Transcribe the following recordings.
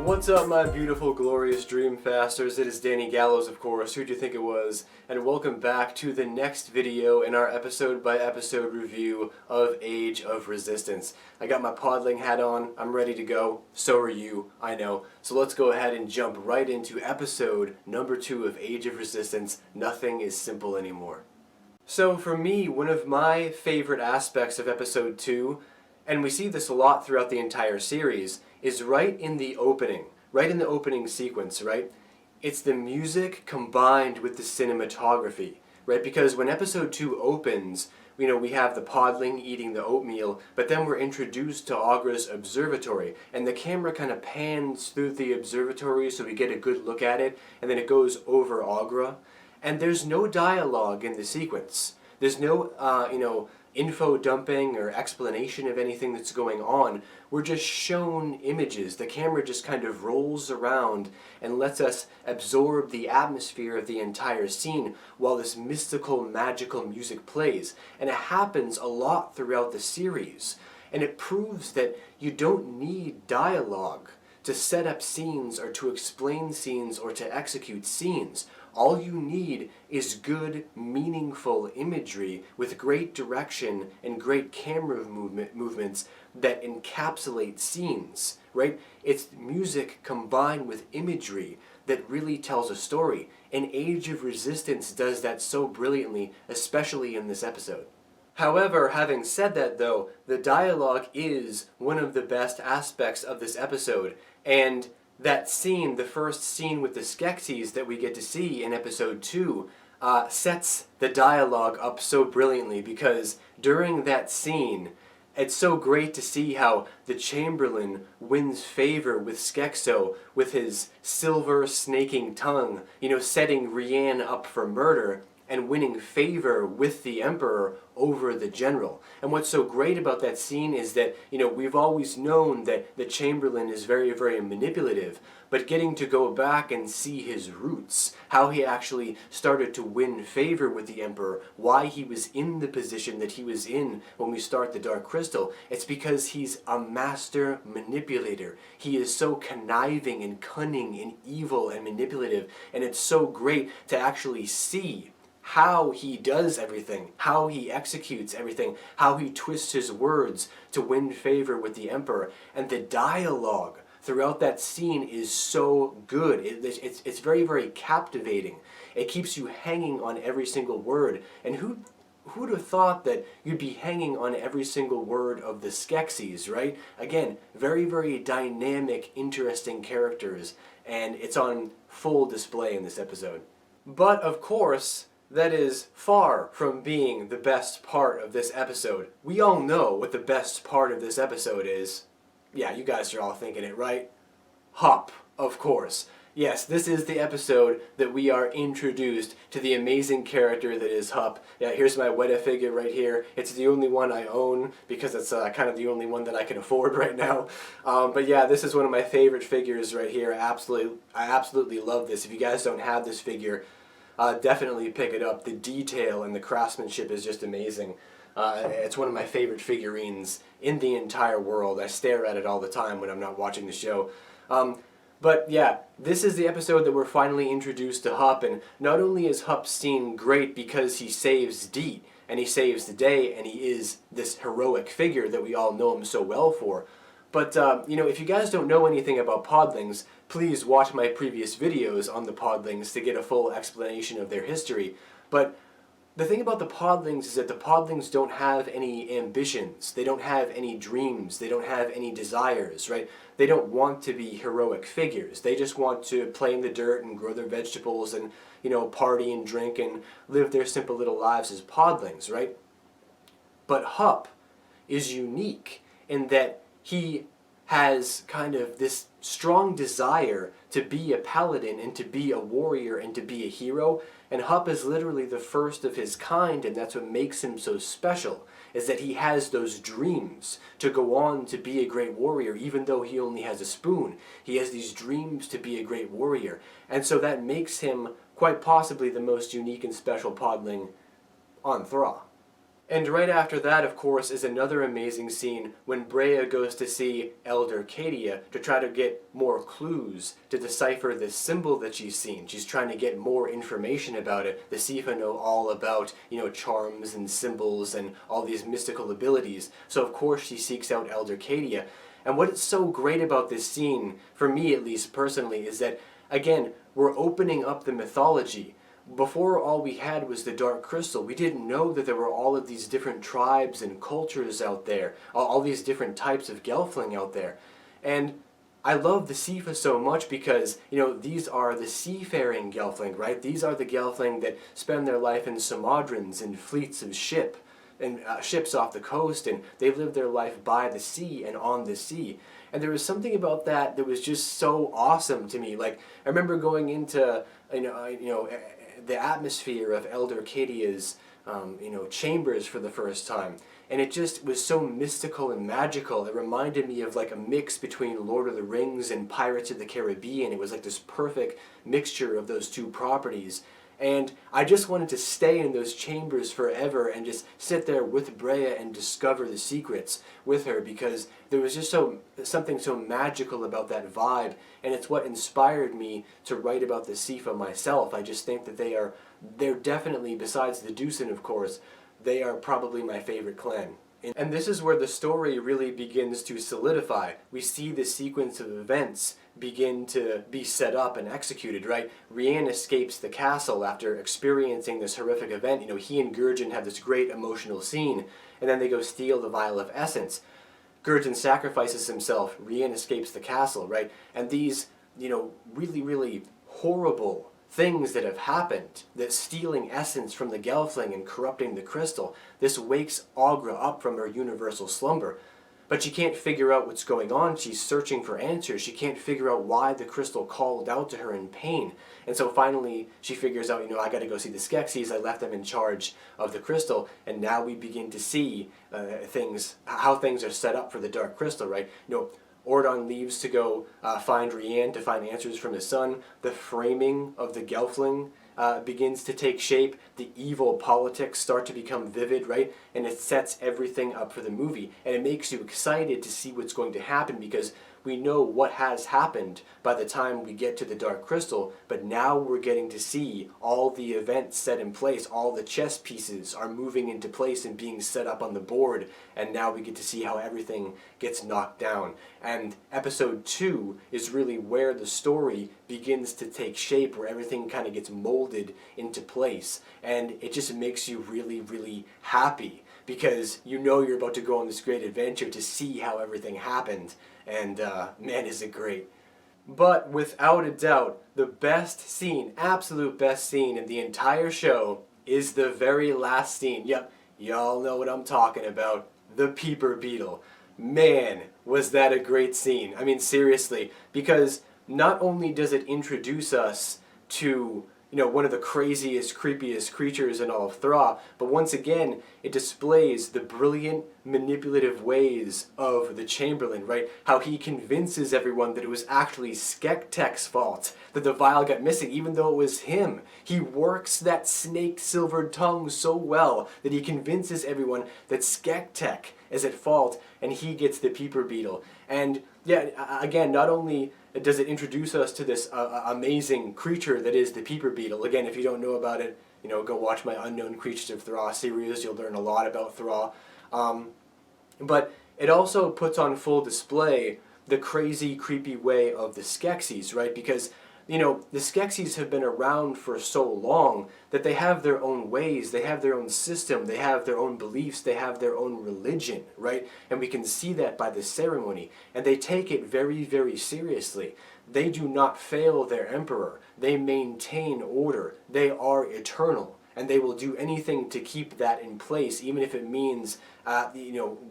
What's up, my beautiful, glorious Dreamfasters? It is Danny Gallows, of course. Who'd you think it was? And welcome back to the next video in our episode-by-episode review of Age of Resistance. I got my Podling hat on. I'm ready to go. So are you, I know. So let's go ahead and jump right into episode number 2 of Age of Resistance, Nothing is Simple Anymore. So for me, one of my favorite aspects of episode 2, and we see this a lot throughout the entire series, is right in the opening sequence, right? It's the music combined with the cinematography, right? Because when episode 2 opens, we have the podling eating the oatmeal, but then we're introduced to Aughra's observatory, and the camera kind of pans through the observatory so we get a good look at it, and then it goes over Aughra, and there's no dialogue in the sequence. There's no, info dumping or explanation of anything that's going on. We're just shown images. The camera just kind of rolls around and lets us absorb the atmosphere of the entire scene while this mystical, magical music plays. And it happens a lot throughout the series. And it proves that you don't need dialogue to set up scenes or to explain scenes or to execute scenes. All you need is good, meaningful imagery with great direction and great camera movements that encapsulate scenes, right? It's music combined with imagery that really tells a story. And Age of Resistance does that so brilliantly, especially in this episode. However, having said that though, the dialogue is one of the best aspects of this episode, and that scene, the first scene with the Skeksis that we get to see in episode 2, sets the dialogue up so brilliantly, because during that scene, it's so great to see how the Chamberlain wins favor with Skekso with his silver snaking tongue, setting Rian up for murder and winning favor with the Emperor over the general. And what's so great about that scene is that, we've always known that the Chamberlain is very, very manipulative, but getting to go back and see his roots, how he actually started to win favor with the Emperor, why he was in the position that he was in when we start the Dark Crystal, it's because he's a master manipulator. He is so conniving and cunning and evil and manipulative, and it's so great to actually see how he does everything, how he executes everything, how he twists his words to win favor with the Emperor. And the dialogue throughout that scene is so good. It's very, very captivating. It keeps you hanging on every single word. And who'd have thought that you'd be hanging on every single word of the Skeksis, right? Again, very, very dynamic, interesting characters, and it's on full display in this episode. But, of course, that is far from being the best part of this episode. We all know what the best part of this episode is. Yeah, you guys are all thinking it, right? Hup, of course. Yes, this is the episode that we are introduced to the amazing character that is Hup. Yeah, here's my Weta figure right here. It's the only one I own because it's kind of the only one that I can afford right now. But yeah, this is one of my favorite figures right here. I absolutely love this. If you guys don't have this figure, definitely pick it up. The detail and the craftsmanship is just amazing. It's one of my favorite figurines in the entire world. I stare at it all the time when I'm not watching the show. But yeah, this is the episode that we're finally introduced to Hup, and not only is Hup seen great because he saves Deet, and he saves the day, and he is this heroic figure that we all know him so well for, but, if you guys don't know anything about podlings, please watch my previous videos on the podlings to get a full explanation of their history. But the thing about the podlings is that the podlings don't have any ambitions. They don't have any dreams. They don't have any desires, right? They don't want to be heroic figures. They just want to play in the dirt and grow their vegetables and, party and drink and live their simple little lives as podlings, right? But Hup is unique in that he has kind of this strong desire to be a paladin and to be a warrior and to be a hero, and Hup is literally the first of his kind, and that's what makes him so special, is that he has those dreams to go on to be a great warrior. Even though he only has a spoon, he has these dreams to be a great warrior, and so that makes him quite possibly the most unique and special podling on Thra. And right after that, of course, is another amazing scene when Brea goes to see Elder Cadia to try to get more clues to decipher this symbol that she's seen. She's trying to get more information about it. The Sifa know all about, charms and symbols and all these mystical abilities. So of course she seeks out Elder Cadia. And what is so great about this scene, for me at least personally, is that, again, we're opening up the mythology. Before, all we had was the Dark Crystal. We didn't know that there were all of these different tribes and cultures out there, all these different types of Gelfling out there. And I love the Sifa so much because, these are the seafaring Gelfling, right? These are the Gelfling that spend their life in Somadrins and fleets of ships off the coast, and they live their life by the sea and on the sea. And there was something about that that was just so awesome to me. Like, I remember going into, the atmosphere of Elder Cadia's, chambers for the first time. And it just was so mystical and magical. It reminded me of like a mix between Lord of the Rings and Pirates of the Caribbean. It was like this perfect mixture of those two properties. And I just wanted to stay in those chambers forever and just sit there with Brea and discover the secrets with her, because there was just something so magical about that vibe, and it's what inspired me to write about the Sifa myself. I just think that they're definitely, besides the Deucin of course, they are probably my favorite clan. And this is where the story really begins to solidify. We see the sequence of events begin to be set up and executed, right? Rian escapes the castle after experiencing this horrific event. He and Gurjin have this great emotional scene, and then they go steal the Vial of Essence. Gurjin sacrifices himself, Rian escapes the castle, right? And these, really, really horrible things that have happened, that stealing essence from the Gelfling and corrupting the crystal, this wakes Aughra up from her universal slumber. But she can't figure out what's going on. She's searching for answers. She can't figure out why the crystal called out to her in pain. And so finally she figures out, I gotta go see the Skeksis. I left them in charge of the crystal. And now we begin to see how things are set up for the Dark Crystal, right? Ordon leaves to go find Rian to find answers from his son. The framing of the Gelfling begins to take shape. The evil politics start to become vivid, right? And it sets everything up for the movie. And it makes you excited to see what's going to happen, because we know what has happened by the time we get to the Dark Crystal, but now we're getting to see all the events set in place. All the chess pieces are moving into place and being set up on the board, and now we get to see how everything gets knocked down. And episode 2 is really where the story begins to take shape, where everything kind of gets molded into place, and it just makes you really, really happy, because you're about to go on this great adventure to see how everything happened. And man, is it great. But without a doubt, the best scene, absolute best scene in the entire show is the very last scene. Yep, y'all know what I'm talking about. The Peeper Beetle. Man, was that a great scene. I mean, seriously, because not only does it introduce us to one of the craziest, creepiest creatures in all of Thra, but once again, it displays the brilliant, manipulative ways of the Chamberlain, right? How he convinces everyone that it was actually Skektek's fault that the vial got missing, even though it was him. He works that snake silvered tongue so well that he convinces everyone that Skektek is at fault, and he gets the Peeper Beetle. And yeah, again, not only does it introduce us to this amazing creature that is the Peeper Beetle. Again, if you don't know about it, go watch my Unknown Creatures of Thra series. You'll learn a lot about Thra. But it also puts on full display the crazy, creepy way of the Skeksis, right? Because the Skeksis have been around for so long that they have their own ways, they have their own system, they have their own beliefs, they have their own religion, right? And we can see that by the ceremony. And they take it very, very seriously. They do not fail their emperor. They maintain order. They are eternal. And they will do anything to keep that in place, even if it means,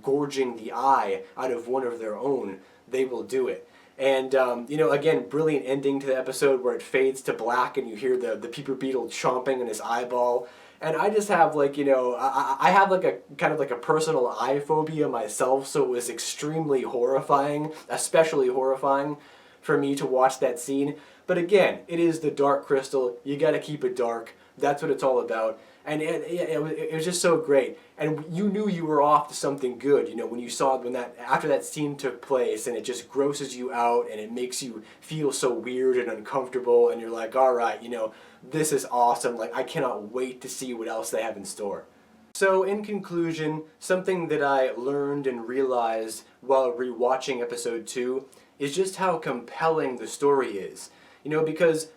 gorging the eye out of one of their own. They will do it. And, again, brilliant ending to the episode where it fades to black and you hear the Peeper Beetle chomping in his eyeball. And I just have, I have, a kind of a personal eye phobia myself, so it was extremely horrifying, especially horrifying for me to watch that scene. But again, it is the Dark Crystal. You gotta keep it dark. That's what it's all about. And it was just so great. And you knew you were off to something good, you know, when you saw, after that scene took place, and it just grosses you out, and it makes you feel so weird and uncomfortable, and you're like, all right, you know, this is awesome. Like, I cannot wait to see what else they have in store. So in conclusion, something that I learned and realized while rewatching episode 2 is just how compelling the story is. You know, because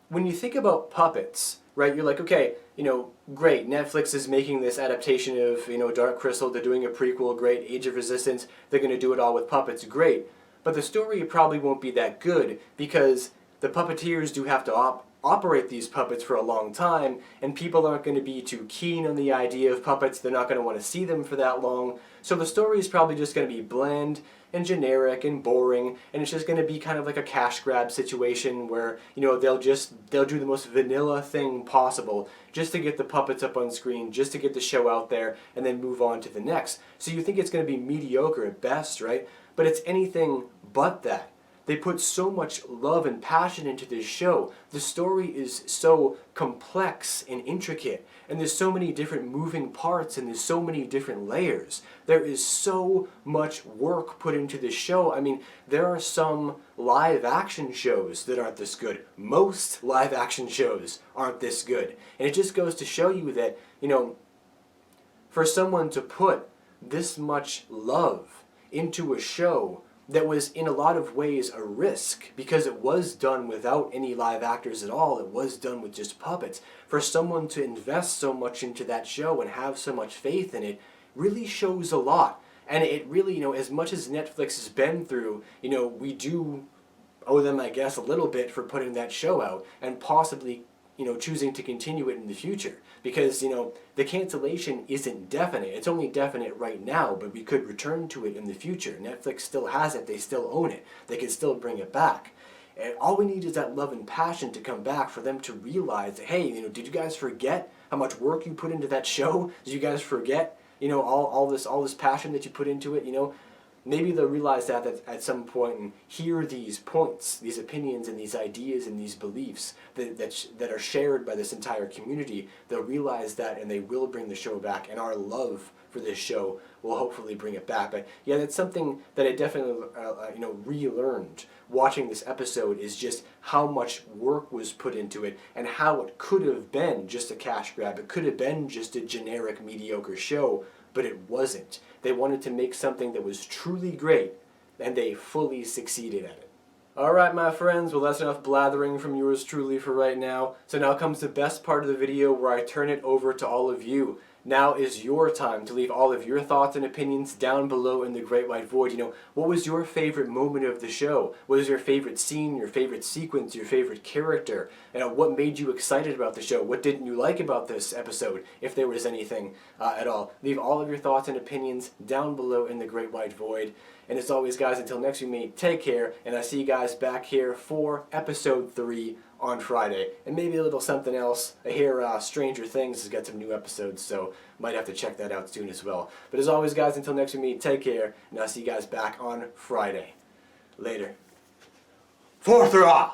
when you think about puppets, right, you're like, okay, you know, great, Netflix is making this adaptation of, you know, Dark Crystal, they're doing a prequel, great, Age of Resistance, they're going to do it all with puppets, great. But the story probably won't be that good because the puppeteers do have to operate these puppets for a long time, and people aren't going to be too keen on the idea of puppets, they're not going to want to see them for that long, so the story is probably just going to be bland and generic and boring, and it's just going to be kind of like a cash grab situation where, you know, they'll do the most vanilla thing possible just to get the puppets up on screen, just to get the show out there, and then move on to the next. So you think it's going to be mediocre at best, right? But it's anything but that. They put so much love and passion into this show. The story is so complex and intricate, and there's so many different moving parts, and there's so many different layers. There is so much work put into this show. I mean, there are some live action shows that aren't this good. Most live action shows aren't this good. And it just goes to show you that, you know, for someone to put this much love into a show that was in a lot of ways a risk, because it was done without any live actors at all, it was done with just puppets. For someone to invest so much into that show and have so much faith in it really shows a lot. And it really, you know, as much as Netflix has been through, you know, we do owe them, I guess, a little bit for putting that show out and possibly, you know, choosing to continue it in the future. Because, you know, the cancellation isn't definite. It's only definite right now, but we could return to it in the future. Netflix still has it. They still own it. They can still bring it back. And all we need is that love and passion to come back for them to realize that, hey, you know, did you guys forget how much work you put into that show? Did you guys forget, you know, all this passion that you put into it, you know? Maybe they'll realize that at some point and hear these points, these opinions and these ideas and these beliefs that are shared by this entire community. They'll realize that, and they will bring the show back, and our love for this show will hopefully bring it back. But yeah, that's something that I definitely you know, relearned watching this episode, is just how much work was put into it and how it could have been just a cash grab. It could have been just a generic, mediocre show, but it wasn't. They wanted to make something that was truly great, and they fully succeeded at it. Alright, my friends, well, that's enough blathering from yours truly for right now. So now comes the best part of the video, where I turn it over to all of you. Now is your time to leave all of your thoughts and opinions down below in the Great White Void. You know, what was your favorite moment of the show? What was your favorite scene, your favorite sequence, your favorite character? You know, what made you excited about the show? What didn't you like about this episode, if there was anything at all? Leave all of your thoughts and opinions down below in the Great White Void. And as always, guys, until next we meet, take care, and I see you guys back here for episode 3 on Friday. And maybe a little something else. I hear Stranger Things has got some new episodes, so might have to check that out soon as well. But as always, guys, until next we meet, take care, and I'll see you guys back on Friday. Later. Forthra!